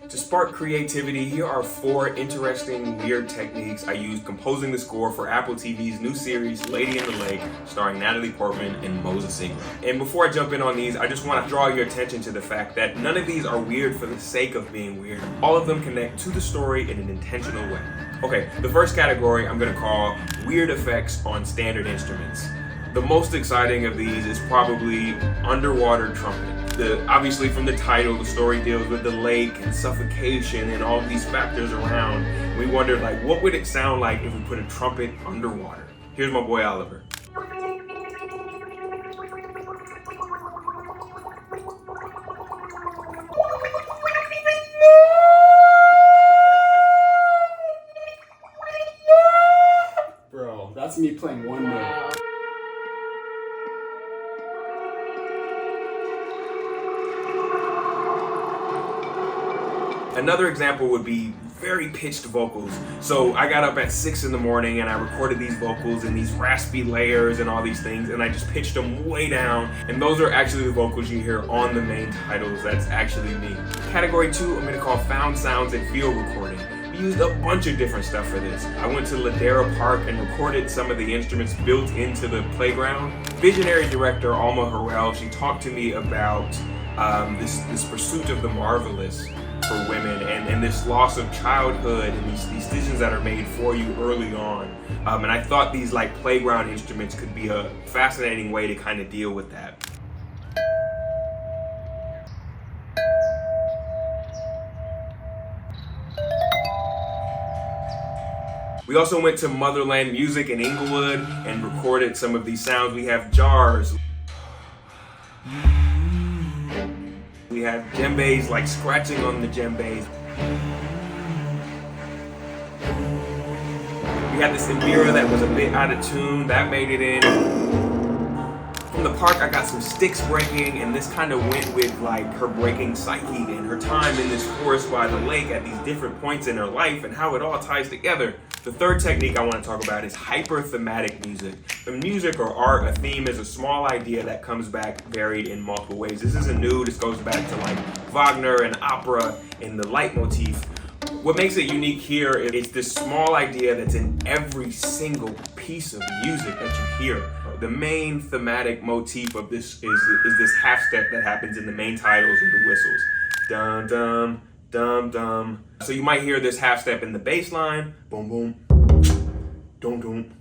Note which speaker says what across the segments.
Speaker 1: To spark creativity, here are 4 interesting, weird techniques I used composing the score for Apple TV's new series, Lady in the Lake, starring Natalie Portman and Moses Ingram. And before I jump in on these, I just want to draw your attention to the fact that none of these are weird for the sake of being weird. All of them connect to the story in an intentional way. Okay, the first category I'm going to call weird effects on standard instruments. The most exciting of these is probably underwater trumpet. Obviously from the title, the story deals with the lake and suffocation and all these factors around. We wondered, like, what would it sound like if we put a trumpet underwater? Here's my boy Oliver.
Speaker 2: Bro, that's me playing one note.
Speaker 1: Another example would be very pitched vocals. So I got up at 6 in the morning and I recorded these vocals in these raspy layers and all these things, and I just pitched them way down. And those are actually the vocals you hear on the main titles. That's actually me. Category 2, I'm gonna call found sounds and field recording. We used a bunch of different stuff for this. I went to Ladera Park and recorded some of the instruments built into the playground. Visionary director Alma Har'el, she talked to me about this pursuit of the marvelous for women and this loss of childhood and these decisions that are made for you early on. And I thought these like playground instruments could be a fascinating way to kind of deal with that. We also went to Motherland Music in Inglewood and recorded some of these sounds. We have jars. We had djembes, like scratching on the djembes. We had this Amira that was a bit out of tune, that made it in. From the park, I got some sticks breaking, and this kind of went with like her breaking psyche and her time in this forest by the lake at these different points in her life and how it all ties together. The third technique I want to talk about is hyper-thematic music. The music or art, a theme, is a small idea that comes back varied in multiple ways. This isn't new. This goes back to like Wagner and opera and the leitmotif. What makes it unique here is this small idea that's in every single piece of music that you hear. The main thematic motif of this is this half step that happens in the main titles with the whistles. Dum dum dum dum. So you might hear this half step in the bass line, boom boom, dum dum.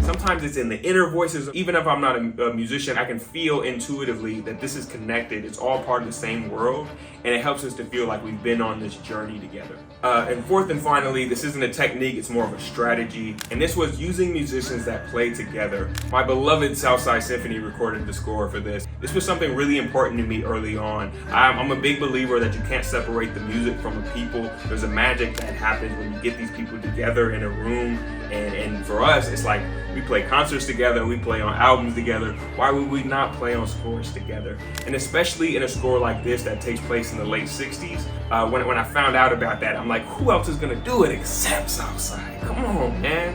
Speaker 1: Sometimes it's in the inner voices. Even if I'm not a musician, I can feel intuitively that this is connected. It's all part of the same world, and it helps us to feel like we've been on this journey together. And fourth and finally, this isn't a technique, it's more of a strategy. And this was using musicians that play together. My beloved Southside Symphony recorded the score for this. This was something really important to me early on. I'm a big believer that you can't separate the music from the people. There's a magic that happens when you get these people together in a room. And for us, it's like we play concerts together, we play on albums together. Why would we not play on scores together? And especially in a score like this that takes place in the late 60s, when I found out about that, I'm like, who else is gonna do it except Southside? Come on, man.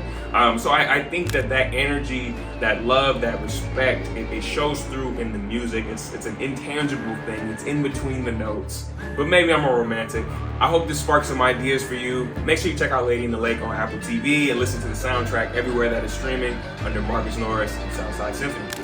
Speaker 1: So I think that energy, that love, that respect, it shows through in the music. It's an intangible thing. It's in between the notes. But maybe I'm a romantic. I hope this sparks some ideas for you. Make sure you check out Lady in the Lake on Apple TV and listen to the soundtrack everywhere that is streaming under Marcus Norris and Southside Symphony.